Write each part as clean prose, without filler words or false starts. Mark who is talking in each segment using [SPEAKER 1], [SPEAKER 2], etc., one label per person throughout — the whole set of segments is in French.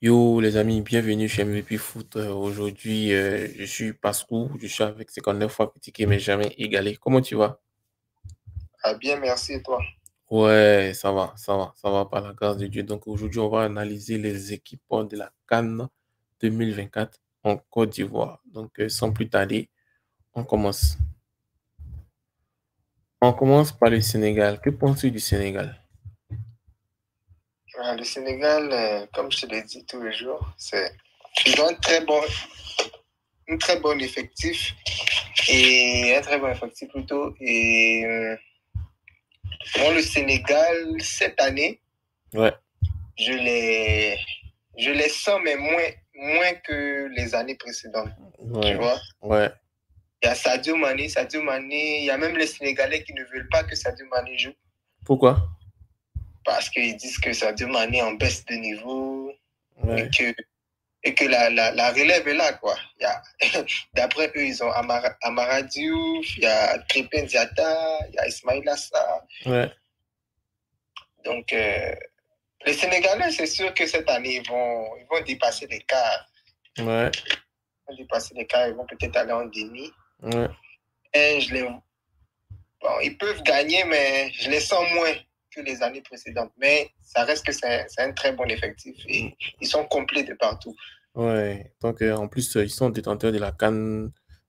[SPEAKER 1] Yo les amis, bienvenue chez MVP Foot. Aujourd'hui, je suis Pascou, je suis avec 59 fois critiqué mais jamais égalé. Comment tu vas?
[SPEAKER 2] Ah bien, merci et toi.
[SPEAKER 1] Ouais, ça va par la grâce de Dieu. Donc aujourd'hui, on va analyser les équipes de la CAN 2024 en Côte d'Ivoire. Donc sans plus tarder, on commence. On commence par le Sénégal. Que penses-tu du Sénégal?
[SPEAKER 2] Le Sénégal, comme je te l'ai dit tous les jours, ils ont un très bon effectif et un très bon effectif plutôt. Et pour le Sénégal, cette année,
[SPEAKER 1] Ouais,
[SPEAKER 2] je les, je les sens, mais moins que les années précédentes. Tu
[SPEAKER 1] ouais,
[SPEAKER 2] vois?
[SPEAKER 1] ouais.
[SPEAKER 2] Il y a Sadio Mané, il y a même les Sénégalais qui ne veulent pas que Sadio Mané joue
[SPEAKER 1] Pourquoi?
[SPEAKER 2] parce qu'ils disent que Sadio Mané est en baisse de niveau et
[SPEAKER 1] Ouais,
[SPEAKER 2] que la relève est là, quoi. D'après eux, ils ont Amara Diouf, il y a Crépin Diatta, il y a Ismail Assa.
[SPEAKER 1] ouais,
[SPEAKER 2] Donc, les Sénégalais, c'est sûr que cette année, ils vont dépasser l'écart.
[SPEAKER 1] ouais,
[SPEAKER 2] Ils vont dépasser l'écart, ils vont peut-être aller en demi.
[SPEAKER 1] ouais.
[SPEAKER 2] Et bon, ils peuvent gagner, mais je les sens moins que les années précédentes. Mais ça reste que c'est un très bon effectif et ils sont complets de partout.
[SPEAKER 1] Ouais, donc en plus, ils sont détenteurs de la CAN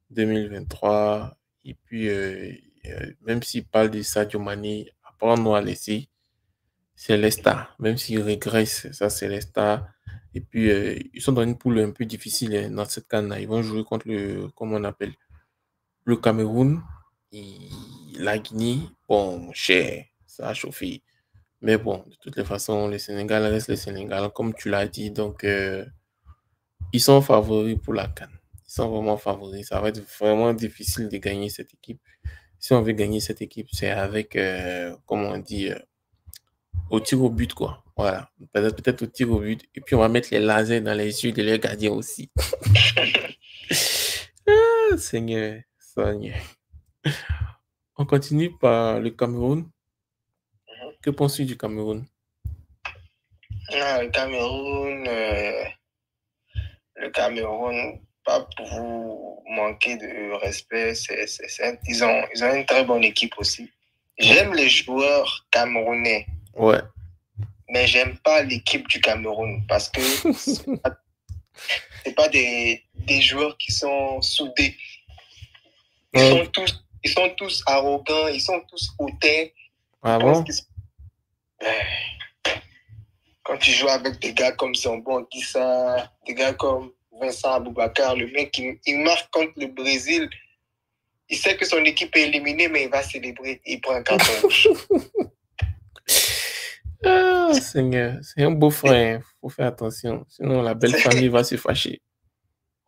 [SPEAKER 1] 2023. Et puis, même s'ils parlent de Sadio Mané, apprendre à laisser, c'est les stars. Même s'ils régressent, ça, c'est les stars. Et puis, ils sont dans une poule un peu difficile dans cette CAN-là. Ils vont jouer contre comment on appelle, le Cameroun, et la Guinée. Bon, cher, ça a chauffé. Mais bon, de toutes les façons, le Sénégal reste le Sénégal, comme tu l'as dit. Donc, ils sont favoris pour la CAN. Ils sont vraiment favoris. Ça va être vraiment difficile de gagner cette équipe. Si on veut gagner cette équipe, c'est avec, comment on dit, au tir au but, quoi. Voilà. Peut-être au tir au but. Et puis, on va mettre les lasers dans les yeux de leurs gardiens aussi. Ah, Seigneur, Seigneur. On continue par le Cameroun. Que penses-tu du Cameroun?
[SPEAKER 2] Le Cameroun, pas pour vous manquer de respect, ils ont une très bonne équipe aussi. J'aime les joueurs camerounais,
[SPEAKER 1] Ouais.
[SPEAKER 2] mais j'aime pas l'équipe du Cameroun parce que c'est pas des joueurs qui sont soudés.
[SPEAKER 1] Ok.
[SPEAKER 2] Ils sont tous arrogants, ils sont tous hautains. Ils
[SPEAKER 1] Ah
[SPEAKER 2] pensent
[SPEAKER 1] bon?
[SPEAKER 2] qu'ils sont... Quand tu joues avec des gars comme Zambon Guissa, des gars comme Vincent Aboubakar, le mec, il marque contre le Brésil. Il sait que son équipe est éliminée, mais il va célébrer. Il prend un carton rouge.
[SPEAKER 1] Ah, Seigneur, c'est un beau frère. Faut faire attention. Sinon, la belle famille va se fâcher.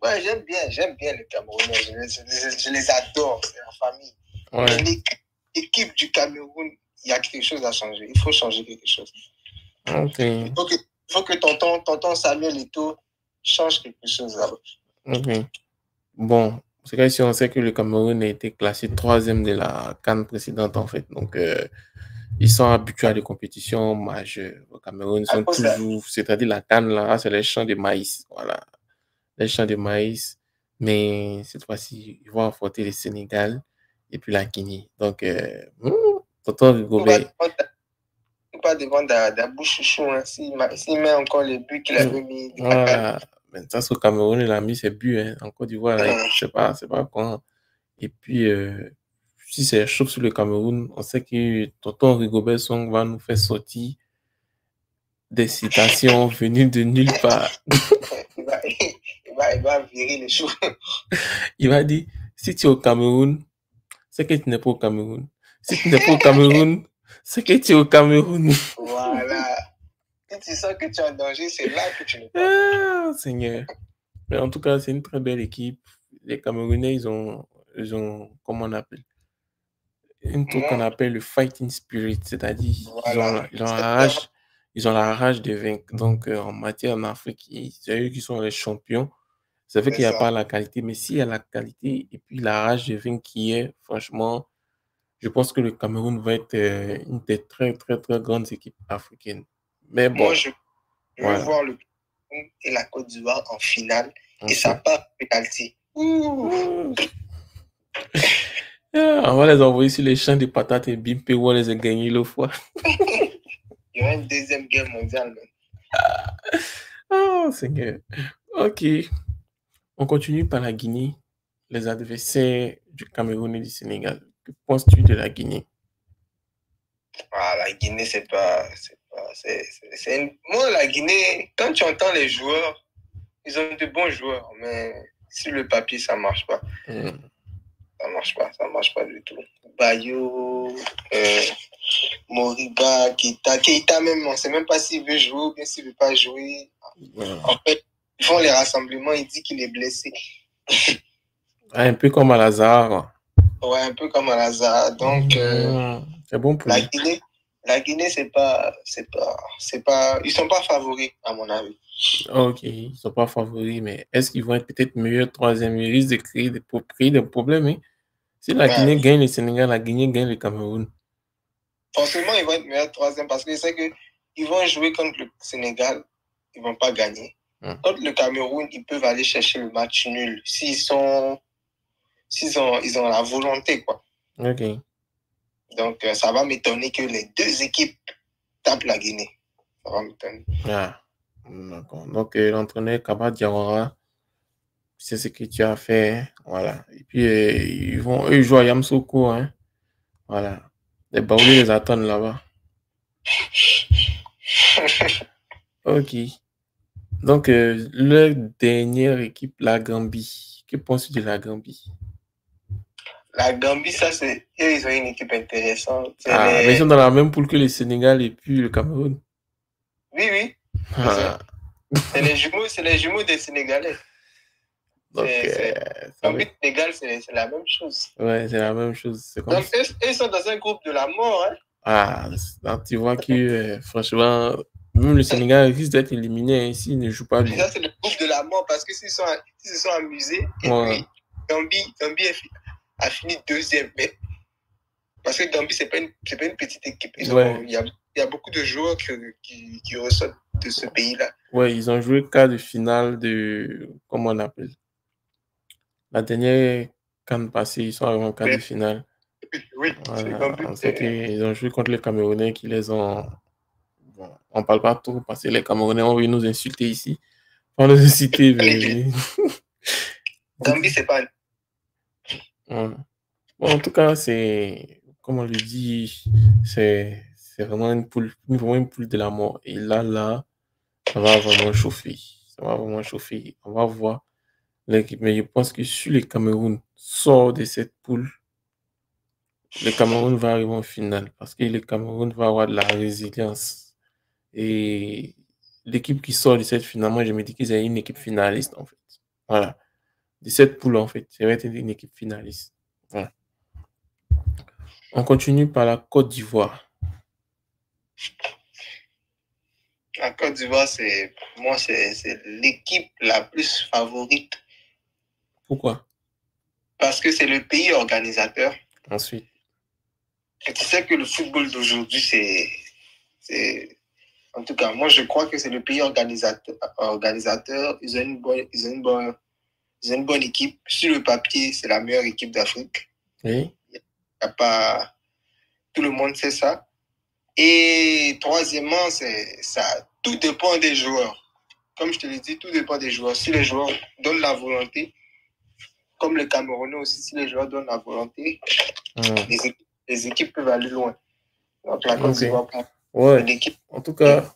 [SPEAKER 2] Ouais, j'aime bien les Camerounais. Je les adore, c'est la famille. Mais
[SPEAKER 1] Ouais.
[SPEAKER 2] l'équipe du Cameroun, il y a quelque chose à changer. Il faut changer quelque chose.
[SPEAKER 1] Ok.
[SPEAKER 2] Il faut que tonton Samuel Eto'o change quelque chose là-bas.
[SPEAKER 1] Ok. Bon, c'est que si on sait que le Cameroun a été classé troisième de la CAN précédente, en fait. Donc, ils sont habitués à des compétitions majeures. Au Cameroun, ils
[SPEAKER 2] À
[SPEAKER 1] sont
[SPEAKER 2] cause de ça.
[SPEAKER 1] toujours, c'est-à-dire la CAN, là, c'est les champs de maïs. Voilà. Les champs de maïs. Mais cette fois-ci, ils vont affronter le Sénégal et puis la Guinée. Donc, tonton
[SPEAKER 2] Tout va
[SPEAKER 1] Rigobert.
[SPEAKER 2] dépendre, tout va dépendre de Bouchouchou. Hein. S'il met encore les buts qu'il avait mis de la canne.
[SPEAKER 1] Voilà. Mais ça, c'est au Cameroun, il a mis ses buts. Hein. En Côte d'Ivoire, là, c'est pas quand. Et puis, si c'est chaud sur le Cameroun, on sait que tonton Rigobert Song va nous faire sortir des citations venues de nulle part.
[SPEAKER 2] Il va virer les choux.
[SPEAKER 1] Il va dire, si tu es au Cameroun, c'est que tu n'es pas au Cameroun. Si tu n'es pas au Cameroun, c'est que tu es au Cameroun.
[SPEAKER 2] Voilà. Si tu sens que tu es en danger, c'est là que tu ne pas.
[SPEAKER 1] Ah, Seigneur. Mais en tout cas, c'est une très belle équipe. Les Camerounais, comment on appelle? Un truc qu'on
[SPEAKER 2] Moi,
[SPEAKER 1] appelle le fighting spirit, c'est-à-dire
[SPEAKER 2] voilà.
[SPEAKER 1] ils ont la rage de vaincre. Donc, en matière en Afrique, c'est eux qui sont les champions. C'est vrai
[SPEAKER 2] C'est
[SPEAKER 1] qu'il n'y a
[SPEAKER 2] ça.
[SPEAKER 1] pas la qualité, mais s'il y a la qualité et puis la rage de vaincre qui est, franchement, je pense que le Cameroun va être une des très, très, très grandes équipes africaines. Mais
[SPEAKER 2] Moi,
[SPEAKER 1] bon,
[SPEAKER 2] je veux
[SPEAKER 1] voilà.
[SPEAKER 2] voir et la Côte d'Ivoire en finale.
[SPEAKER 1] Ok.
[SPEAKER 2] Et ça part penalty.
[SPEAKER 1] Ouh. On va les envoyer sur les champs de patates et bim, on les a gagnés le fois.
[SPEAKER 2] Il y aura une deuxième guerre mondiale.
[SPEAKER 1] Oh, Seigneur. Ok. On continue par la Guinée. Les adversaires du Cameroun et du Sénégal. Que penses-tu de la Guinée?
[SPEAKER 2] La Guinée, c'est pas. Moi, la Guinée, quand tu entends les joueurs, ils ont de bons joueurs, mais sur le papier, ça marche pas. Ça marche pas du tout. Bayo, Moriba, Keita même, on sait même pas s'il veut jouer ou bien s'il veut pas jouer. En fait, ils font les rassemblements, il dit qu'il est blessé.
[SPEAKER 1] Un peu comme Al-Azhar.
[SPEAKER 2] Ouais, un peu comme Al-Azhar. Donc,
[SPEAKER 1] c'est bon pour lui.
[SPEAKER 2] La Guinée, ils sont pas favoris, à mon avis.
[SPEAKER 1] Ok, ils sont pas favoris, mais est-ce qu'ils vont être peut-être meilleurs troisième? Ils risquent de créer des problèmes. Hein? Si la Guinée gagne le Sénégal, la Guinée gagne le Cameroun.
[SPEAKER 2] Forcément, ils vont être meilleurs troisième parce que c'est que ils vont jouer contre le Sénégal, ils vont pas gagner. Contre le Cameroun, ils peuvent aller chercher le match nul ils ont la volonté, quoi.
[SPEAKER 1] Ok.
[SPEAKER 2] Donc, ça va m'étonner que les deux équipes tapent la Guinée. Ça va m'étonner.
[SPEAKER 1] D'accord. Donc, l'entraîneur Kaba Diawara, c'est ce que tu as fait. Voilà. Et puis, ils jouent à Yamsoukou. Hein. Voilà. Les Baoulés les attendent là-bas. Ok. Donc, leur dernière équipe, la Gambie. Que penses-tu de la Gambie?
[SPEAKER 2] La Gambie, ils ont une équipe intéressante.
[SPEAKER 1] Mais ils sont dans la même poule que le Sénégal et puis le Cameroun.
[SPEAKER 2] Oui. C'est les jumeaux des Sénégalais.
[SPEAKER 1] Donc,
[SPEAKER 2] Gambie Sénégal, c'est la même chose.
[SPEAKER 1] Ouais, c'est la même chose.
[SPEAKER 2] Donc, ils sont dans un groupe de la mort. Hein?
[SPEAKER 1] Donc tu vois que, franchement, même le Sénégal risque d'être éliminé s'il ne joue pas bien.
[SPEAKER 2] Ça, c'est le groupe de la mort parce que s'ils se sont amusés, et puis Gambie a fini deuxième. Mais parce que Gambie, c'est pas une petite équipe. Il y a beaucoup de joueurs qui ressortent de ce pays-là.
[SPEAKER 1] Ouais, ils ont joué quart de finale de, comment on appelle, la dernière CAN passée, ils sont arrivés en quart de finale.
[SPEAKER 2] Oui,
[SPEAKER 1] voilà. On sait qu'ils ont joué contre les Camerounais qui les ont... Bon, on parle pas trop parce que les Camerounais ont envie de nous insulter ici. On nous inciter. Mais...
[SPEAKER 2] Gambie, c'est pas...
[SPEAKER 1] Bon, en tout cas, c'est... Comme on le dit, c'est vraiment une poule de la mort. Et là, ça va vraiment chauffer. On va voir l'équipe. Mais je pense que si le Cameroun sort de cette poule, le Cameroun va arriver en finale parce que le Cameroun va avoir de la résilience. Et l'équipe qui sort de cette finale, moi, je me dis qu'ils ont une équipe finaliste, en fait. Voilà. De cette poule, en fait, ça va être une équipe finaliste. Voilà. On continue par la Côte d'Ivoire.
[SPEAKER 2] La Côte d'Ivoire, c'est l'équipe la plus favorite.
[SPEAKER 1] Pourquoi?
[SPEAKER 2] Parce que c'est le pays organisateur.
[SPEAKER 1] Ensuite.
[SPEAKER 2] Et tu sais que le football d'aujourd'hui, c'est... En tout cas, moi, je crois que c'est le pays organisateur. Ils ont une bonne équipe. Sur le papier, c'est la meilleure équipe d'Afrique.
[SPEAKER 1] Oui.
[SPEAKER 2] Il y a pas... Tout le monde sait ça. Et troisièmement, tout dépend des joueurs. Comme je te l'ai dit, tout dépend des joueurs. Si les joueurs donnent la volonté, comme le Camerounais aussi, si les joueurs donnent la volonté, les équipes peuvent aller loin. Donc la Côte d'Ivoire,
[SPEAKER 1] l'équipe. En tout cas,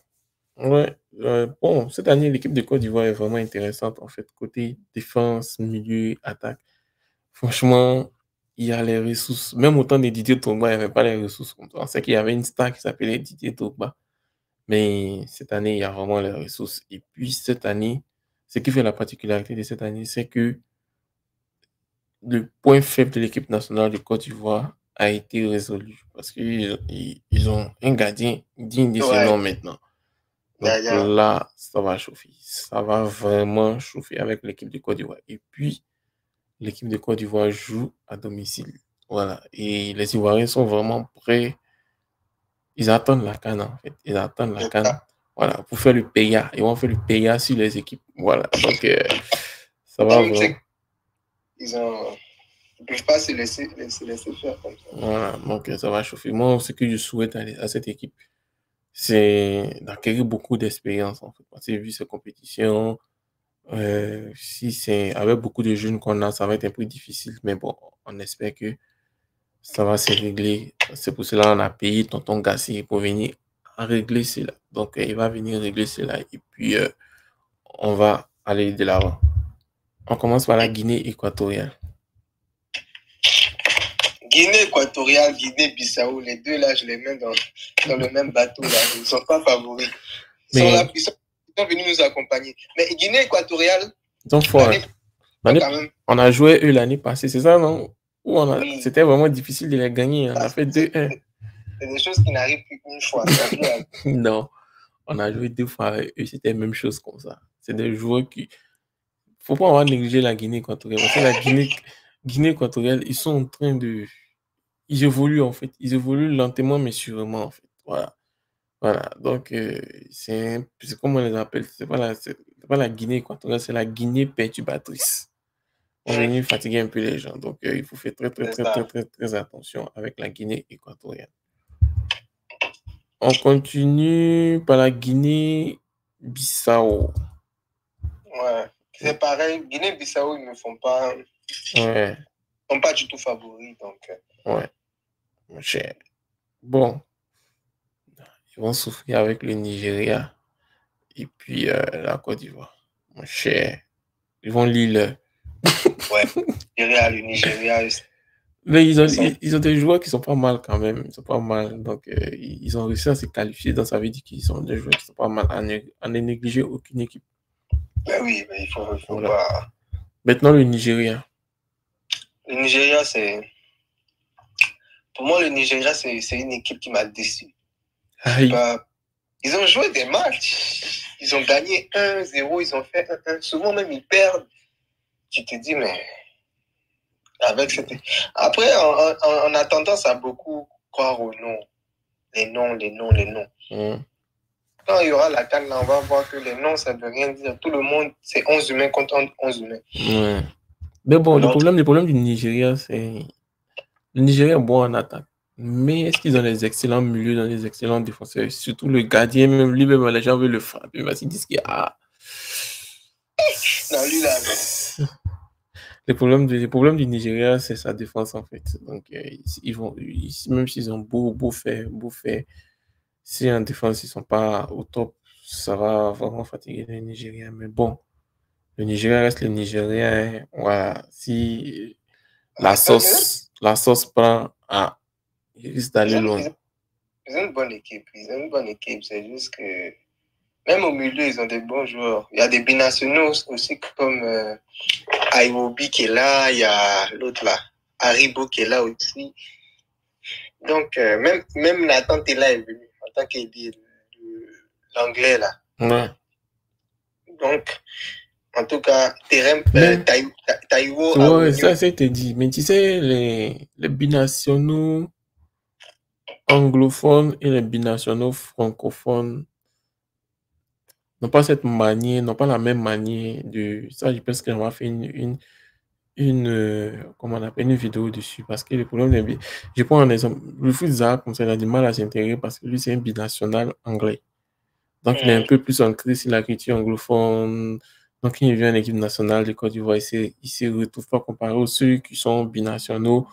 [SPEAKER 1] bon, cette année, l'équipe de Côte d'Ivoire est vraiment intéressante, en fait, côté défense, milieu, attaque. Franchement, il y a les ressources. Même au temps de Didier Drogba, il n'y avait pas les ressources comme ça. On sait qu'il y avait une star qui s'appelait Didier Drogba. Mais cette année, il y a vraiment les ressources. Et puis, cette année, ce qui fait la particularité de cette année, c'est que le point faible de l'équipe nationale de Côte d'Ivoire a été résolu. Parce qu'ils ont un gardien digne de ce nom maintenant. Donc là, ça va chauffer. Ça va vraiment chauffer avec l'équipe de Côte d'Ivoire. Et puis, l'équipe de Côte d'Ivoire joue à domicile. Voilà. Et les Ivoiriens sont vraiment prêts. Ils attendent la CAN, en fait. Ils attendent la CAN Voilà, pour faire le PIA. Ils vont faire le PIA sur les équipes. Voilà, donc ça va
[SPEAKER 2] Problème,
[SPEAKER 1] vraiment.
[SPEAKER 2] c'est qu'ils ne peuvent pas se laisser faire comme ça.
[SPEAKER 1] Voilà, donc ça va chauffer. Moi, ce que je souhaite à cette équipe, c'est d'acquérir beaucoup d'expérience, en fait. Parce que vu ces compétitions, si c'est avec beaucoup de jeunes qu'on a, ça va être un peu difficile. Mais bon, on espère que ça va se régler. C'est pour cela qu'on a payé tonton Gassi pour venir régler cela. Donc, il va venir régler cela et puis on va aller de l'avant. On commence par la Guinée équatoriale.
[SPEAKER 2] Guinée équatoriale, Guinée-Bissau, les deux là, je les mets dans le même bateau là. Ils ne sont pas favoris. Ils sont là, ils sont venus nous accompagner. Mais Guinée équatoriale,
[SPEAKER 1] on a joué eux l'année passée, c'est ça, non? Oui. C'était vraiment difficile de les gagner. On a fait 2-1.
[SPEAKER 2] C'est des choses qui n'arrivent plus qu'une fois.
[SPEAKER 1] Non, on a joué 2 fois avec eux, c'était la même chose comme ça. C'est des joueurs qui. Faut pas avoir négligé la Guinée équatoriale. Parce que la Guinée équatoriale, ils sont en train de. Ils évoluent en fait. Ils évoluent lentement mais sûrement en fait. Voilà. Voilà. Donc, c'est comme on les appelle. C'est pas la Guinée équatoriale, c'est la Guinée perturbatrice. On va venir fatiguer un peu les gens. Donc, il faut faire très attention avec la Guinée équatoriale. On continue par la Guinée-Bissau.
[SPEAKER 2] Ouais, c'est pareil. Guinée-Bissau, ils ne font pas.
[SPEAKER 1] Ouais.
[SPEAKER 2] Ils ne sont pas du tout favoris. Donc.
[SPEAKER 1] Ouais. Mon cher. Bon. Ils vont souffrir avec le Nigeria et puis la Côte d'Ivoire. Mon cher. Ils vont Lille.
[SPEAKER 2] Ouais. Le Nigeria.
[SPEAKER 1] Mais ils ont des joueurs qui sont pas mal quand même. Ils sont pas mal. Donc, ils ont réussi à se qualifier. Donc, ça veut dire qu'ils sont des joueurs qui sont pas mal. À ne négliger aucune équipe.
[SPEAKER 2] Ben oui, mais il faut voilà. Pas.
[SPEAKER 1] Maintenant, le Nigeria.
[SPEAKER 2] Le Nigeria, c'est. Pour moi, le Nigeria, c'est une équipe qui m'a déçu. Pas... Ils ont joué des matchs. Ils ont gagné 1-0. Ils ont fait 1-1. Souvent, même, ils perdent. Tu te dis, mais. Avec cette... Après, on a tendance à beaucoup croire aux noms. Les noms. Quand il y aura la CAN, on va voir que les noms, ça ne veut rien dire. Tout le monde, c'est 11 humains contre 11 humains.
[SPEAKER 1] Ouais. Mais bon, le problème du Nigeria, c'est... Le Nigeria est bon en attaque. Mais est-ce qu'ils ont des excellents milieux, des excellents défenseurs? Surtout le gardien, même lui-même, les gens veulent le frapper. Parce qu'ils disent qu'il y a...
[SPEAKER 2] Non, lui, là...
[SPEAKER 1] Le problème du Nigeria, c'est sa défense, en fait. Donc, même s'ils ont beau faire, si en défense, ils ne sont pas au top, ça va vraiment fatiguer le Nigeria. Mais bon, le Nigeria reste le Nigeria. Hein. Voilà. Si la sauce prend, il risque d'aller loin.
[SPEAKER 2] Ils ont une bonne équipe. C'est juste que même au milieu, ils ont des bons joueurs. Il y a des binationaux aussi comme Iwobi qui est là. Il y a l'autre là, Haribo qui est là aussi. Donc, même Nathan Tella est venu en tant qu'ailier, l'anglais là.
[SPEAKER 1] Ouais.
[SPEAKER 2] Donc, en tout cas, Taïwo.
[SPEAKER 1] Ouais, ça te dit. Mais tu sais, les binationaux anglophones et les binationaux francophones n'ont pas cette manière, n'ont pas la même manière de... Ça, je pense qu'on va faire comment on appelle, une vidéo dessus. Parce que le problème, je prends un exemple. Le foot Zara, comme ça, il a du mal à s'intégrer parce que lui, c'est un binational anglais. Donc, il est un peu plus ancré sur la culture anglophone. Donc, il vient en équipe nationale de Côte d'Ivoire. Il ne se retrouve pas comparé aux ceux qui sont binationaux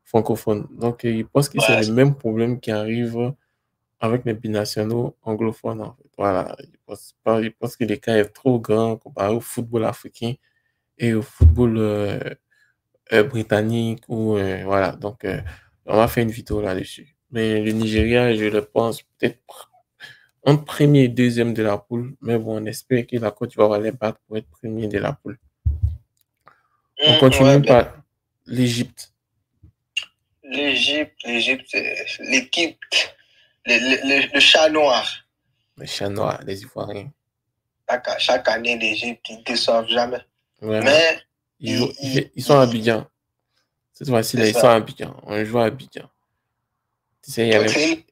[SPEAKER 1] francophones. Donc, je pense que c'est le même problème qui arrive avec les binationaux anglophones. En fait. Voilà. Je pense que l'écart est trop grand comparé au football africain et au football britannique. Voilà. Donc, on va faire une vidéo là-dessus. Mais le Nigeria, je le pense peut-être entre premier et deuxième de la poule. Mais bon, on espère que la Côte d'Ivoire va les battre pour être premier de la poule. On continue par l'Égypte.
[SPEAKER 2] L'Égypte, c'est l'équipe, le chat noir.
[SPEAKER 1] Le chat noir, les Ivoiriens.
[SPEAKER 2] Chaque année, l'Égypte, ils ne déçoivent jamais.
[SPEAKER 1] Vraiment. Mais ils sont à Abidjan. Cette fois-ci, ils sont à Abidjan. On joue à Abidjan. Tu sais,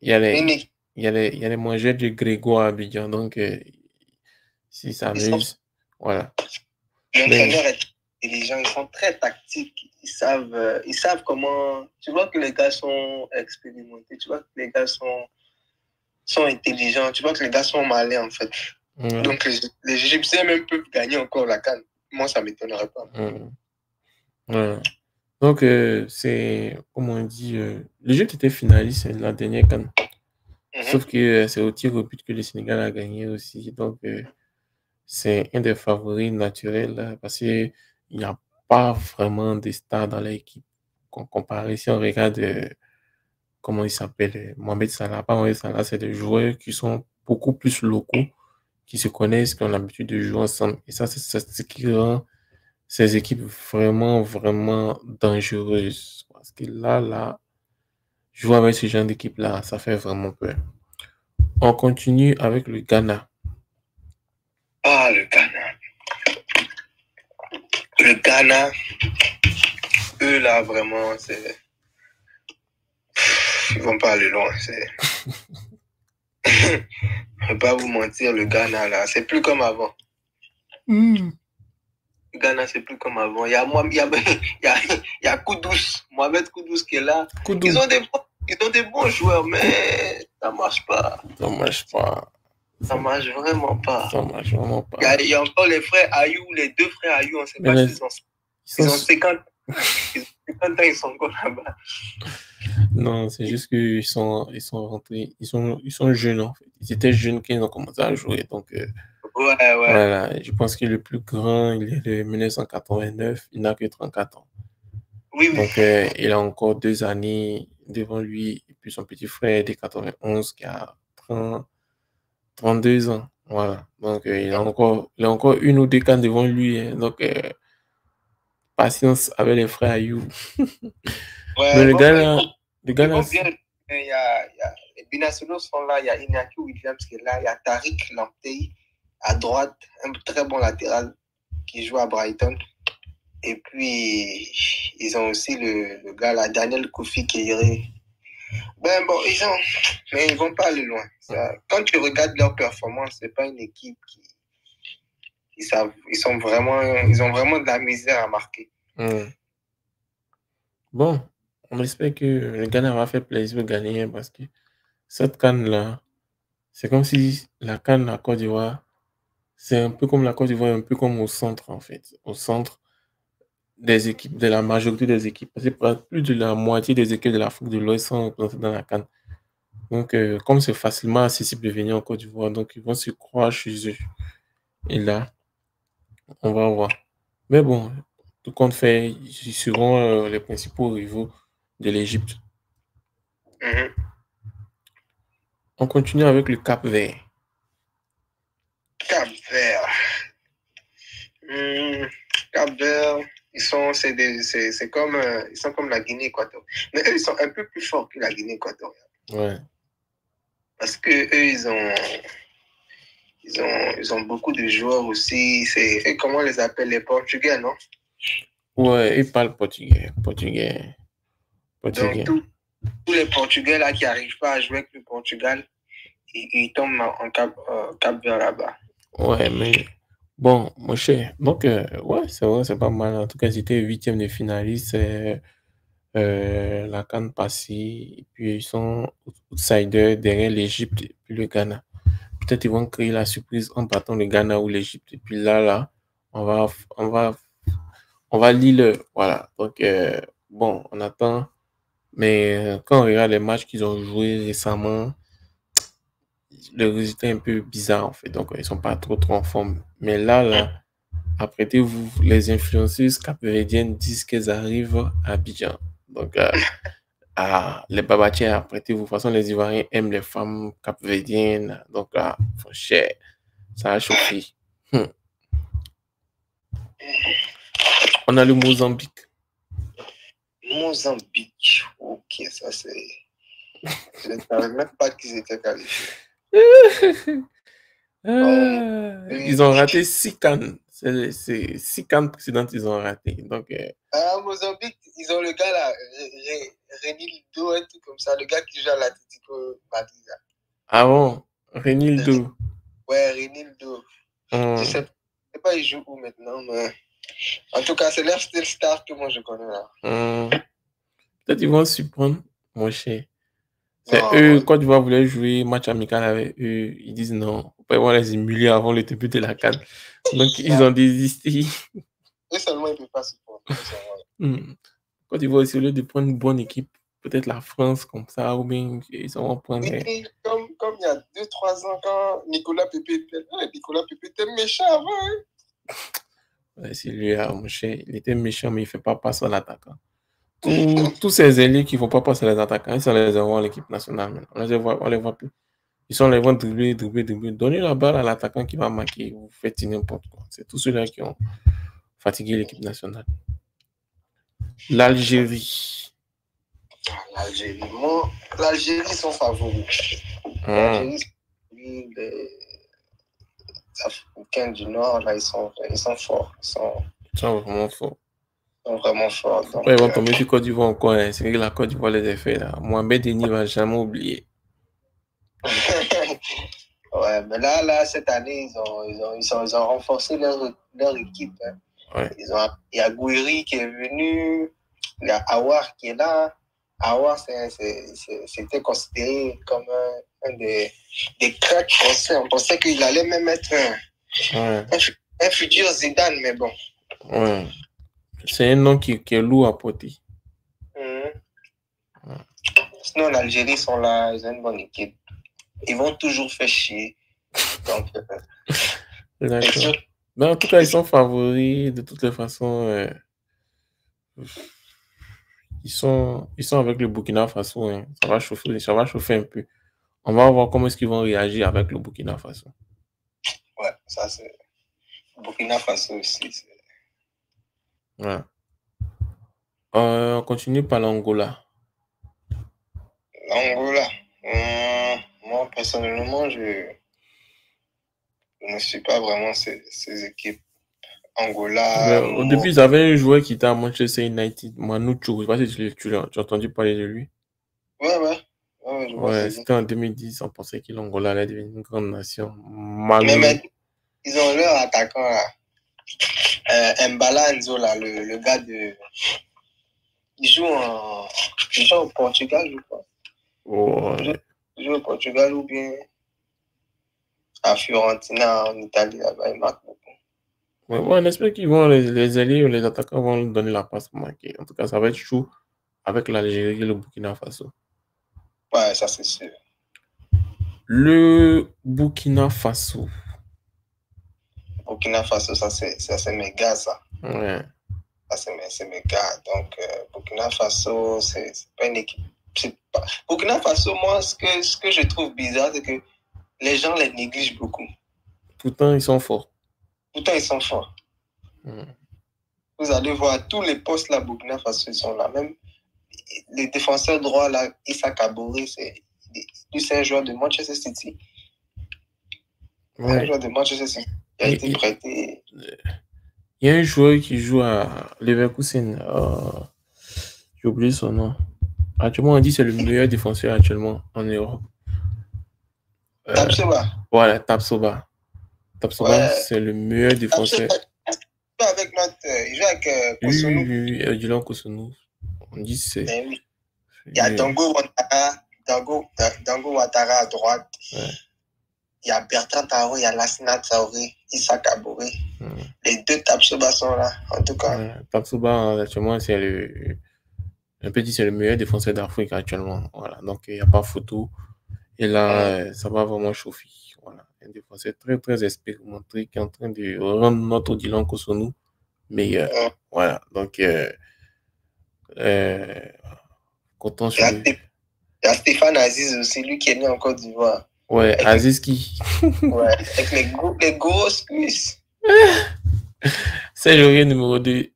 [SPEAKER 1] il y a les... il y a les mangeurs de Grégoire à Abidjan, donc s'ils
[SPEAKER 2] Ils sont,
[SPEAKER 1] s'amusent, voilà. Mais
[SPEAKER 2] l'entraîneur est intelligent, ils sont très tactiques, ils savent comment. Tu vois que les gars sont expérimentés, tu vois que les gars sont intelligents, tu vois que les gars sont malins en fait.
[SPEAKER 1] ouais.
[SPEAKER 2] Donc les Égyptiens même peuvent gagner encore la CAN. Moi, ça ne m'étonnerait pas.
[SPEAKER 1] Voilà. Donc, c'est, comme on dit, l'Égypte était finaliste la dernière CAN. Sauf que c'est au tir au but que le Sénégal a gagné aussi. Donc, c'est un des favoris naturels là, parce qu'il n'y a pas vraiment de stars dans l'équipe. Comparé, si on regarde, comment il s'appelle, Mohamed Salah, pas Mohamed Salah, c'est des joueurs qui sont beaucoup plus locaux, qui se connaissent, qui ont l'habitude de jouer ensemble. Et ça, c'est ce qui rend ces équipes vraiment, vraiment dangereuses. Parce que là, jouer avec ce genre d'équipe-là, ça fait vraiment peur. On continue avec le Ghana.
[SPEAKER 2] Ah, le Ghana. Le Ghana, eux là, vraiment, c'est. Ils vont pas aller loin. Je vais pas vous mentir, le Ghana là, c'est plus comme avant. Le Ghana, c'est plus comme avant. Il y a Kudus, Mohamed Kudus qui est là. Ils ont des bons joueurs, mais ça marche pas.
[SPEAKER 1] Ça marche pas.
[SPEAKER 2] Ça marche vraiment pas.
[SPEAKER 1] Ça marche vraiment pas.
[SPEAKER 2] Il y a encore les frères Ayou, les deux frères Ayou, on ne sait pas s'ils ont 50 ans, ils sont encore là-bas.
[SPEAKER 1] Non, c'est juste qu'ils sont rentrés, ils sont jeunes en fait. Ils étaient jeunes quand ils ont commencé à jouer. Donc,
[SPEAKER 2] ouais.
[SPEAKER 1] Voilà, je pense que le plus grand, il est de 1989, il n'a que 34 ans.
[SPEAKER 2] Oui.
[SPEAKER 1] Donc, il a encore 2 années devant lui. Et puis son petit frère de 91 qui a 32 ans. Voilà. Donc, il a encore une ou deux cannes devant lui. Hein. Donc, patience avec les frères Ayou.
[SPEAKER 2] Ouais,
[SPEAKER 1] mais le Ghana,
[SPEAKER 2] les binationaux sont là. Il y a Iñaki Williams qui est là. Il y a Tariq Lamptey à droite, un très bon latéral qui joue à Brighton. Et puis, ils ont aussi le gars là, Daniel Kofi Keïré. Mais ils vont pas aller loin. Quand tu regardes leur performance, c'est pas une équipe ils ont vraiment de la misère à marquer.
[SPEAKER 1] Bon, on espère que le Ghana va faire plaisir aux Ghanéens parce que cette canne-là, c'est comme si la canne à Côte d'Ivoire, c'est un peu comme la Côte d'Ivoire, un peu comme au centre en fait. Au centre des équipes, de la majorité des équipes. Parce que plus de la moitié des équipes de l'Afrique de l'Ouest sont représentées dans la canne. Donc, comme c'est facilement accessible de venir en Côte d'Ivoire, donc ils vont se croire chez eux. Et là, on va voir. Mais bon, tout compte fait, ils seront les principaux rivaux de l'Égypte. On continue avec le Cap-Vert.
[SPEAKER 2] Cap-Vert. Cap-Vert, ils sont comme la Guinée équatoriale. Mais eux, ils sont un peu plus forts que la Guinée équatoriale.
[SPEAKER 1] Ouais.
[SPEAKER 2] Parce que eux, ils ont beaucoup de joueurs aussi. Et comment on les appelle, les Portugais, non?
[SPEAKER 1] Ouais, ils parlent portugais.
[SPEAKER 2] Donc, tous les Portugais là qui n'arrivent pas à jouer avec le Portugal, ils tombent en Cap-Vert là-bas.
[SPEAKER 1] Ouais, mais bon, mon cher. Donc, ouais, c'est vrai, c'est pas mal. En tout cas, c'était 8e de finaliste. La CAN passée. Et puis, ils sont outsiders derrière l'Égypte et puis le Ghana. Peut-être ils vont créer la surprise en battant le Ghana ou l'Égypte. Et puis là, on va lire. Voilà. Donc, bon, on attend. Mais quand on regarde les matchs qu'ils ont joués récemment, le résultat est un peu bizarre en fait. Donc, ils sont pas trop en forme. Mais là, apprêtez-vous. Les influenceuses capverdiennes disent qu'elles arrivent à Abidjan. Donc, les babatiers, apprêtez-vous. De toute façon, les Ivoiriens aiment les femmes capverdiennes. Donc, là, cher. Ça a chauffé. On a le Mozambique.
[SPEAKER 2] Mozambique. Ok, ça c'est. Je ne savais même pas qu'ils étaient qualifiés.
[SPEAKER 1] Ils ont raté 6 cannes. C'est 6 cannes précédentes, ils ont raté. Donc,
[SPEAKER 2] Mozambique, ils ont le gars là, Renildo, un truc comme ça, le gars qui joue à l'Atlético Madrid.
[SPEAKER 1] Ah bon? Renildo.
[SPEAKER 2] Ouais, Renildo. Je sais pas, il joue où maintenant, mais en tout cas, c'est leur style star que moi je connais là.
[SPEAKER 1] Peut-être ils vont surprendre, mon cher. C'est
[SPEAKER 2] Non,
[SPEAKER 1] eux,
[SPEAKER 2] bon.
[SPEAKER 1] quand tu vas vouloir jouer match amical avec eux, ils disent non. Après, ils vont les humilier avant le début de la CAN. Donc, ils
[SPEAKER 2] Non,
[SPEAKER 1] ont désisté.
[SPEAKER 2] eux seulement, ils ne peuvent pas se prendre.
[SPEAKER 1] Quand tu vas aussi, au lieu de prendre une bonne équipe, peut-être la France comme ça, ou bien ils vont prendre.
[SPEAKER 2] Oui, comme il y a 2-3 ans, quand Nicolas Pépé était là, Nicolas Pépé était méchant avant. Hein?
[SPEAKER 1] Ouais, c'est lui, mon cher, il était méchant, mais il ne fait pas passer à l'attaquant. Tous ces ailiers qui ne font pas passer les attaquants, ils sont les envoie à l'équipe nationale. Maintenant. On les voit plus. Ils sont les vont dribbler, dribbler, dribbler. Donnez la balle à l'attaquant qui va marquer. Vous faites n'importe quoi. C'est tous ceux-là qui ont fatigué l'équipe nationale. L'Algérie.
[SPEAKER 2] L'Algérie, moi, l'Algérie sont favoris. L'Algérie, les Africains du Nord, là, ils sont forts. Ils
[SPEAKER 1] sont vraiment forts.
[SPEAKER 2] Ils sont vraiment forts. Donc,
[SPEAKER 1] après, ils vont tomber sur Côte d'Ivoire encore. Hein. C'est que la Côte d'Ivoire les a fait là. Mohamed Denis ne va jamais oublier.
[SPEAKER 2] ouais, mais là, cette année, ils ont renforcé leur équipe. Hein.
[SPEAKER 1] Ouais.
[SPEAKER 2] Il y a Gouiri qui est venu, il y a Awar qui est là. Awar, c'était considéré comme un des cracks français. On pensait qu'il allait même être un futur Zidane, mais bon.
[SPEAKER 1] Ouais. C'est un nom qui est lourd à porter.
[SPEAKER 2] Sinon, l'Algérie sont là, ils ont une bonne équipe. Ils vont toujours faire chier. Donc,
[SPEAKER 1] d'accord. Mais en tout cas, ils sont favoris. De toutes les façons, ils sont avec le Burkina Faso. Hein. Ça va chauffer un peu. On va voir comment est-ce qu'ils vont réagir avec le Burkina Faso.
[SPEAKER 2] Ouais, ça c'est... Burkina Faso aussi.
[SPEAKER 1] Ouais. On continue par l'Angola.
[SPEAKER 2] L'Angola. Moi, personnellement, je ne suis pas vraiment ces équipes. Angola.
[SPEAKER 1] Au début, ils avaient un joueur qui était à Manchester United, Manu Chou. Je ne sais pas si tu as entendu parler de lui.
[SPEAKER 2] Ouais,
[SPEAKER 1] c'était en 2010. On pensait que l'Angola allait devenir une grande nation.
[SPEAKER 2] Mais ils ont leur attaquant là. Mbala Enzo, là, le gars de. Il joue au Portugal, je crois.
[SPEAKER 1] Ouais.
[SPEAKER 2] Il joue au Portugal ou bien à Fiorentina en Italie, là-bas, il marque beaucoup.
[SPEAKER 1] Ouais, on espère qu'ils vont, les alliés ou les attaquants vont donner la passe pour marquer. En tout cas, ça va être chaud avec l'Algérie et le Burkina Faso.
[SPEAKER 2] Ouais, ça c'est sûr.
[SPEAKER 1] Le Burkina Faso.
[SPEAKER 2] Burkina Faso, ça c'est mes gars, ça.
[SPEAKER 1] Ouais.
[SPEAKER 2] Ça c'est mes gars. Donc, Burkina Faso, c'est pas une équipe. Burkina Faso, moi, ce que je trouve bizarre, c'est que les gens les négligent beaucoup.
[SPEAKER 1] Pourtant, ils sont forts.
[SPEAKER 2] Vous allez voir, tous les postes là, Burkina Faso, ils sont là. Même les défenseurs droits, là, Issa Kaboré, c'est un joueur de Manchester City.
[SPEAKER 1] Ouais.
[SPEAKER 2] Un joueur de Manchester City qui a été prêté.
[SPEAKER 1] Il y a un joueur qui joue à Leverkusen. J'ai oublié son nom. Actuellement, on dit que c'est le meilleur défenseur actuellement en Europe.
[SPEAKER 2] Tapsoba.
[SPEAKER 1] Voilà, Tapsoba. Tapsoba, c'est le meilleur défenseur.
[SPEAKER 2] Il joue avec Kosonou.
[SPEAKER 1] Oui, Odilon Kosonou. On dit que c'est.
[SPEAKER 2] Il y a Dango Ouattara à droite.
[SPEAKER 1] Ouais.
[SPEAKER 2] Il y a Bertrand Traoré, il y a Lassina Traoré, Issa Kaboré. Les deux Tapsoba sont là, en tout cas.
[SPEAKER 1] Ouais, Tapsoba, actuellement, c'est le meilleur défenseur d'Afrique actuellement. Voilà. Donc, il n'y a pas photo. Et là, ça va vraiment chauffer. Voilà. Un défenseur très, très expérimenté qui est en train de rendre notre Odilon Kosonou meilleur. Voilà. Donc, content sur lui.
[SPEAKER 2] Il y a Stéphane Aziz aussi, lui qui est né en Côte d'Ivoire.
[SPEAKER 1] Ouais, Aziz qui.
[SPEAKER 2] Ouais, avec les grosses cuisses.
[SPEAKER 1] C'est le numéro 2.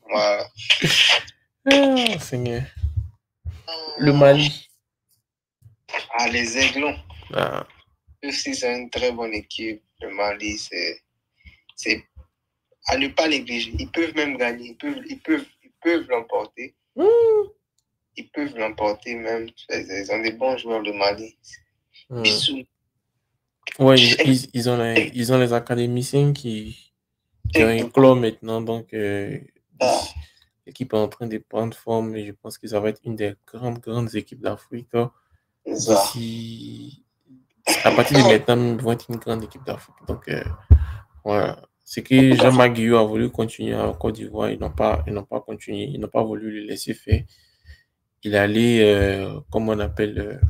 [SPEAKER 2] Voilà.
[SPEAKER 1] Ah, Seigneur. Le Mali.
[SPEAKER 2] Ah, les Aiglons.
[SPEAKER 1] Ah.
[SPEAKER 2] Aussi, c'est une très bonne équipe. Le Mali, c'est à ne pas négliger. Ils peuvent même gagner. Ils peuvent l'emporter. Ils peuvent l'emporter même. Ils ont des bons joueurs, le Mali. Bissou.
[SPEAKER 1] Ouais, ils ont les académiciens qui ont éclos maintenant. Donc, l'équipe est en train de prendre forme et je pense que ça va être une des grandes équipes d'Afrique. D'ici, à partir de maintenant, ils vont être une grande équipe d'Afrique. Donc, voilà. C'est que Jean-Marc Guillot a voulu continuer en Côte d'Ivoire. Ils n'ont pas continué. Ils n'ont pas voulu le laisser faire. Il est allé, comment on appelle,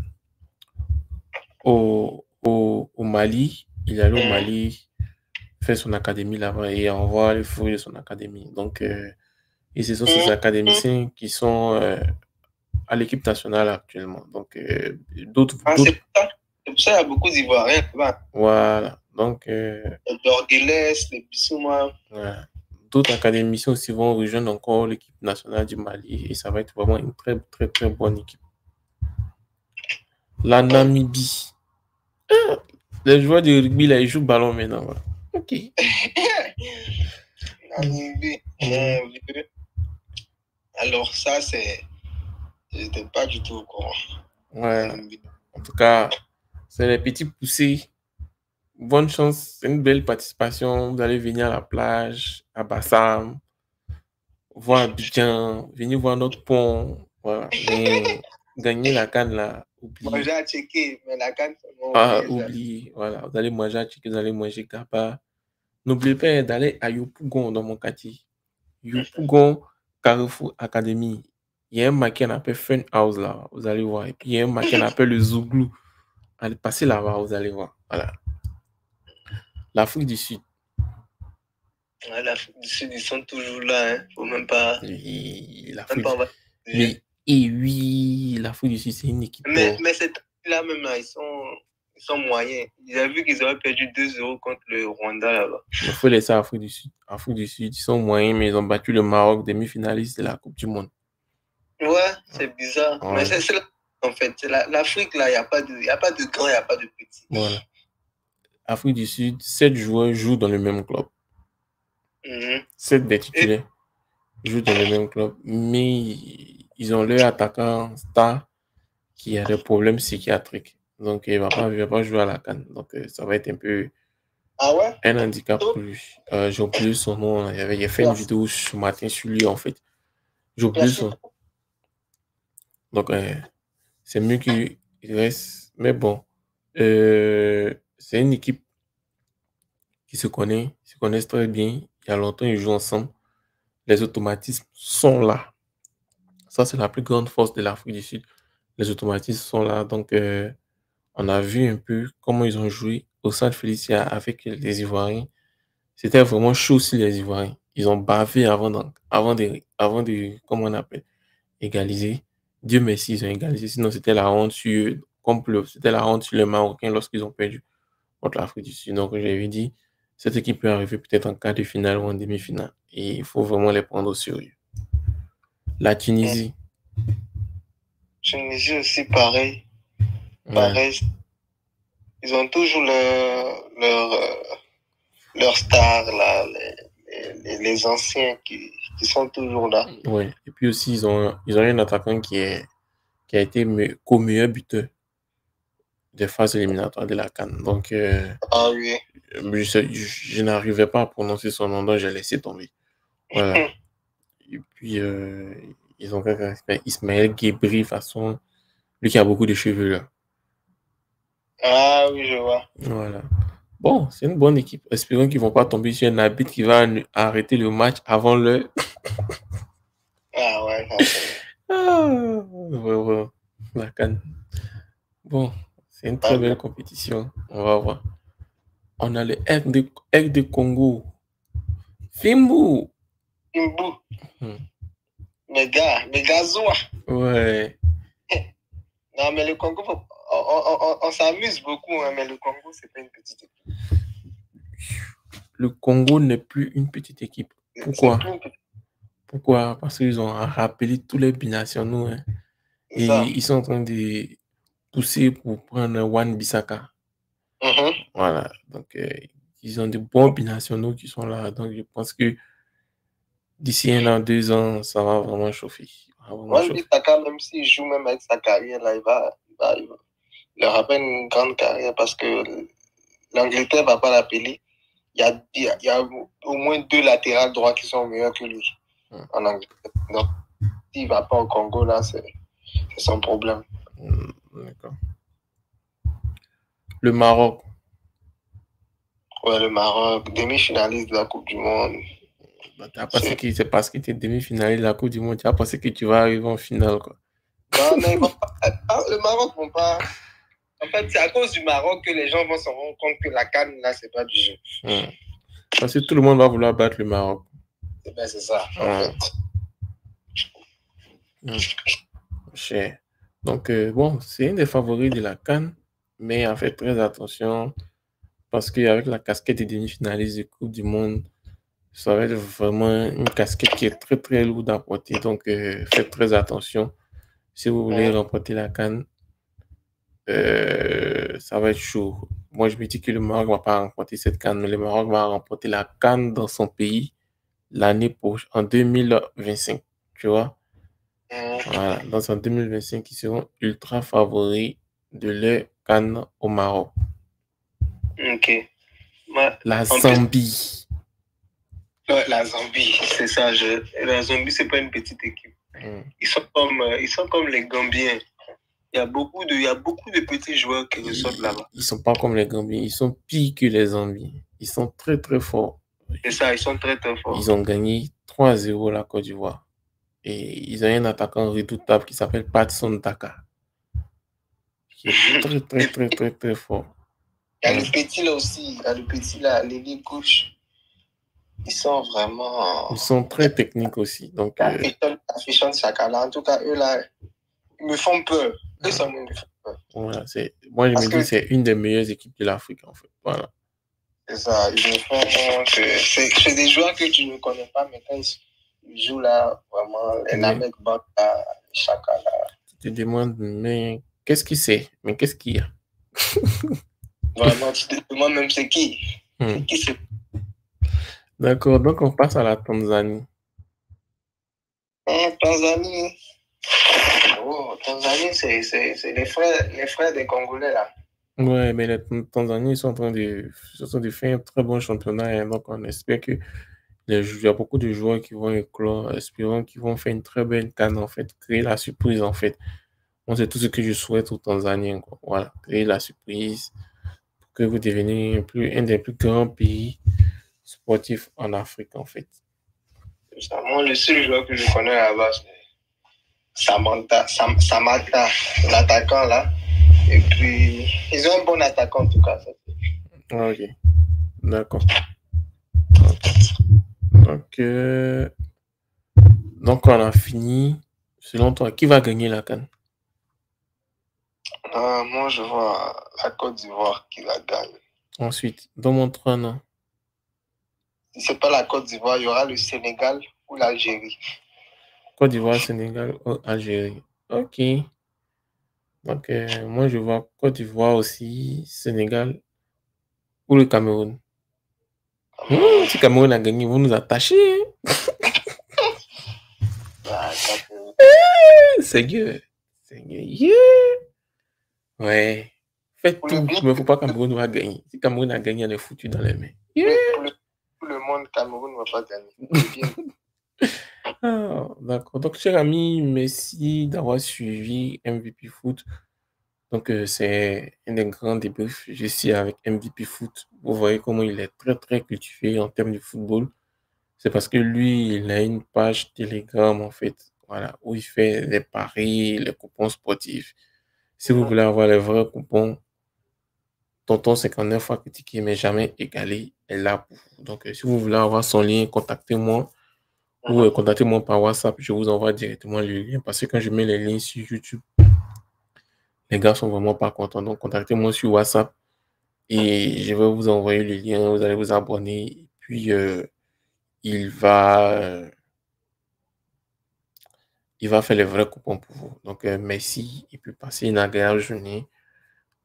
[SPEAKER 1] au Mali. Il est allé au Mali faire son académie là-bas et on voit les fruits de son académie. Donc, et ce sont ces académiciens qui sont à l'équipe nationale actuellement. Donc, d'autres.
[SPEAKER 2] C'est pour ça qu'il y a beaucoup d'Ivoiriens.
[SPEAKER 1] Voilà. Donc,
[SPEAKER 2] les Bordelais, les Bissouma.
[SPEAKER 1] Voilà. D'autres académiciens aussi vont rejoindre encore l'équipe nationale du Mali et ça va être vraiment une très, très, très bonne équipe. La Namibie. Les joueurs de rugby, là, ils jouent ballon maintenant. Voilà. Ok.
[SPEAKER 2] Namibie. Alors, ça, c'est. Je n'étais pas du tout au courant.
[SPEAKER 1] Ouais. En tout cas, c'est les petits poussés. Bonne chance. C'est une belle participation. Vous allez venir à la plage, à Bassam, voir Abidjan, venir voir notre pont. Voilà. Mais gagner la CAN là.
[SPEAKER 2] Oublié. Manger à checker, mais la CAN, c'est
[SPEAKER 1] bon. Oublié. Voilà. Vous allez manger à checker, vous allez manger Kapa. N'oubliez pas d'aller à Yopougon dans mon quartier. Yopougon Carrefour Academy. Il y a un maquin qu'on appelle Fun House là. Vous allez voir. Et puis il y a un maquin qu'on appelle le Zouglou. Allez passer là-bas, vous allez voir. Voilà. L'Afrique du Sud.
[SPEAKER 2] Ouais, l'Afrique du Sud, ils sont toujours là. Hein. Faut même pas.
[SPEAKER 1] Oui, l'Afrique. Mais et oui, l'Afrique du Sud, c'est une équipe.
[SPEAKER 2] Mais cette là même là, ils sont moyens. J'ai vu qu'ils avaient perdu 2-0 contre le Rwanda là-bas.
[SPEAKER 1] Il faut laisser l'Afrique du Sud. L'Afrique du Sud, ils sont moyens, mais ils ont battu le Maroc, demi-finaliste de la Coupe du Monde.
[SPEAKER 2] Ouais, c'est bizarre. Ouais. Mais c'est là, en fait. L'Afrique, là, il n'y a pas de grand, il n'y a pas de petit.
[SPEAKER 1] Voilà. Afrique du Sud, 7 joueurs jouent dans le même club. 7 des titulaires jouent dans le même club, mais ils ont leur attaquant star qui a des problèmes psychiatriques. Donc, il ne va pas jouer à la CAN. Donc, ça va être un peu un handicap pour lui. J'ai oublié son nom. Il a fait une vidéo ce matin sur lui, en fait. J'ai oublié son nom. Donc, c'est mieux qu'il reste. Mais bon, c'est une équipe qui se connaissent très bien. Il y a longtemps, ils jouent ensemble. Les automatismes sont là. Ça, c'est la plus grande force de l'Afrique du Sud. Les automatismes sont là. Donc, on a vu un peu comment ils ont joué au Stade Félicia avec les Ivoiriens. C'était vraiment chaud sur les Ivoiriens. Ils ont bavé avant de comment on appelle, égaliser. Dieu merci, ils ont égalisé. Sinon, c'était la honte sur les Marocains lorsqu'ils ont perdu contre l'Afrique du Sud. Donc, j'avais dit, cette équipe peut arriver peut-être en quart de finale ou en demi-finale. Et il faut vraiment les prendre au sérieux. La Tunisie.
[SPEAKER 2] Tunisie aussi, pareil. Pareil. Ils ont toujours leur star, là, les anciens qui sont toujours là.
[SPEAKER 1] Oui. Et puis aussi, ils ont un attaquant qui a été co-meilleur buteur des phases éliminatoires de la CAN. Donc,
[SPEAKER 2] oui.
[SPEAKER 1] Je n'arrivais pas à prononcer son nom, donc j'ai laissé tomber. Voilà. Et puis, ils ont quelqu'un qui s'appelle Ismaël Guébri, façon, lui qui a beaucoup de cheveux là.
[SPEAKER 2] Ah oui, je vois.
[SPEAKER 1] Voilà. Bon, c'est une bonne équipe. Espérons qu'ils ne vont pas tomber sur un arbitre qui va arrêter le match avant l'heure.
[SPEAKER 2] Ah ouais.
[SPEAKER 1] Ouais. La CAN. Bon, c'est une très belle compétition. On va voir. On a le R de Congo. Fimbu.
[SPEAKER 2] Les gars Zoua.
[SPEAKER 1] Ouais.
[SPEAKER 2] Non, mais le Congo, on s'amuse beaucoup, hein, mais le Congo, c'est pas une petite équipe.
[SPEAKER 1] Le Congo n'est plus une petite équipe. Pourquoi? Pourquoi? Parce qu'ils ont rappelé tous les binationaux. Hein, et ils sont en train de pousser pour prendre Wan-Bissaka. Voilà. Donc, ils ont de bons binationaux qui sont là. Donc, je pense que d'ici 1 an, 2 ans, ça va vraiment chauffer.
[SPEAKER 2] Wan-Bissaka, même s'il joue même avec sa carrière, là, il leur a pas une grande carrière parce que l'Angleterre va pas l'appeler. Il y a au moins 2 latérales droits qui sont meilleurs que lui en Angleterre. Donc, s'il va pas au Congo, là, c'est son problème.
[SPEAKER 1] D'accord. Le Maroc.
[SPEAKER 2] Ouais, le Maroc, demi-finaliste de la Coupe du Monde.
[SPEAKER 1] Bah, c'est parce que tu es demi-finaliste de la Coupe du Monde, tu as pensé que tu vas arriver en finale, quoi.
[SPEAKER 2] Non, mais le Maroc vont pas. En fait, c'est à cause du Maroc que les gens vont se rendre compte que la CAN, là, c'est pas du jeu.
[SPEAKER 1] Parce que tout le monde va vouloir battre le Maroc.
[SPEAKER 2] Ben, c'est ça, en
[SPEAKER 1] fait. Donc, bon, c'est un des favoris de la CAN, mais en fait, très attention, parce qu'avec la casquette des demi-finalistes de Coupe du Monde, ça va être vraiment une casquette qui est très, très lourde à porter. Donc, faites très attention. Si vous voulez remporter la CAN, ça va être chaud. Moi, je me dis que le Maroc ne va pas remporter cette CAN, mais le Maroc va remporter la CAN dans son pays l'année prochaine, en 2025, tu vois. Voilà, dans en 2025, ils seront ultra favoris de leur CAN au Maroc.
[SPEAKER 2] Ok. Ouais.
[SPEAKER 1] La Zambie.
[SPEAKER 2] Ouais, la Zambie, c'est ça. La Zambie, c'est pas une petite équipe. Ils sont comme les Gambiens. Il y a beaucoup de petits joueurs qui ressortent là-bas.
[SPEAKER 1] Ils sont pas comme les Gambiens, ils sont pires que les Zambiens. Ils sont très très forts.
[SPEAKER 2] C'est ça, ils sont très très forts.
[SPEAKER 1] Ils ont gagné 3-0 la Côte d'Ivoire. Et ils ont un attaquant redoutable qui s'appelle Patson Daka. Qui est très très très très très fort.
[SPEAKER 2] Il y a le petit là aussi. Il y a le petit là, l'ailier gauche. Ils sont vraiment.
[SPEAKER 1] Ils sont très techniques aussi. Donc,
[SPEAKER 2] Affichant Chakala. En tout cas, eux là, ils me font peur. Eux, ça me font peur.
[SPEAKER 1] Voilà, moi, je me dis que c'est une des meilleures équipes de l'Afrique, en fait. Voilà.
[SPEAKER 2] C'est ça. Ils me font. C'est des joueurs que tu ne connais pas, mais quand ils jouent là, vraiment, les Namek Baka, Chakala.
[SPEAKER 1] Tu te demandes, mais qu'est-ce qu'il c'est? Mais qu'est-ce qu'il y a?
[SPEAKER 2] Vraiment, tu te demandes même c'est qui? C'est qui c'est?
[SPEAKER 1] D'accord, donc on passe à la Tanzanie.
[SPEAKER 2] Tanzanie. Oh, Tanzanie, c'est les frères des Congolais là.
[SPEAKER 1] Ouais, mais les Tanzaniens sont en train de faire un très bon championnat. Hein, donc on espère que il y a beaucoup de joueurs qui vont éclore, espérons qu'ils vont faire une très belle CAN en fait, créer la surprise en fait. Moi, c'est tout ce que je souhaite aux Tanzaniens. Quoi. Voilà, créer la surprise pour que vous deveniez un des plus grands pays sportifs en Afrique en fait.
[SPEAKER 2] Moi, le seul joueur que je connais là-bas, c'est Samata, l'attaquant là. Et puis, ils ont un bon attaquant en tout cas.
[SPEAKER 1] Ok, d'accord. Donc, on a fini. Selon toi, qui va gagner la CAN?
[SPEAKER 2] Moi, je vois la Côte d'Ivoire qui la gagne.
[SPEAKER 1] Ensuite, dans mon 3 noms.
[SPEAKER 2] Si ce n'est pas la Côte d'Ivoire, il y aura le Sénégal ou l'Algérie.
[SPEAKER 1] Côte d'Ivoire, Sénégal ou Algérie. Ok. Donc, moi, je vois Côte d'Ivoire aussi, Sénégal ou le Cameroun. Si Cameroun a gagné, vous nous attachez. Seigneur. Yeah. Ouais. Faites tout, mais il ne faut pas que Cameroun va gagner. Si Cameroun a gagné, elle est foutue dans les mains. Yeah.
[SPEAKER 2] Tout le monde, Cameroun ne va pas gagner.
[SPEAKER 1] Ah, d'accord. Donc, cher ami, merci d'avoir suivi MVP Foot. Donc, c'est un des grands débriefs. Je suis avec MVP Foot. Vous voyez comment il est très, très cultivé en termes de football. C'est parce que lui, il a une page Telegram, en fait, voilà, où il fait les paris, les coupons sportifs. Si vous voulez avoir les vrais coupons, Tonton 59 fois critiqué, mais jamais égalé, est là pour vous. Donc, si vous voulez avoir son lien, contactez-moi ou contactez-moi par WhatsApp. Je vous envoie directement le lien parce que quand je mets les liens sur YouTube, les gars sont vraiment pas contents. Donc, contactez-moi sur WhatsApp et je vais vous envoyer le lien. Vous allez vous abonner. Et puis, il va faire les vrais coupons pour vous. Donc, merci et puis passez une agréable journée.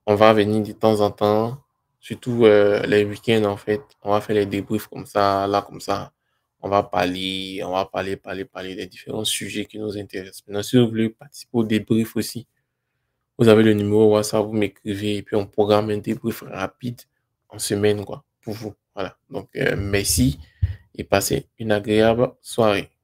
[SPEAKER 1] On va venir de temps en temps, surtout les week-ends en fait. On va faire les débriefs comme ça, là, comme ça. On va parler des différents sujets qui nous intéressent. Maintenant, si vous voulez participer au débrief aussi, Vous avez le numéro WhatsApp, vous m'écrivez et puis on programme un débrief rapide en semaine, quoi, pour vous. Voilà. Donc, merci et passez une agréable soirée.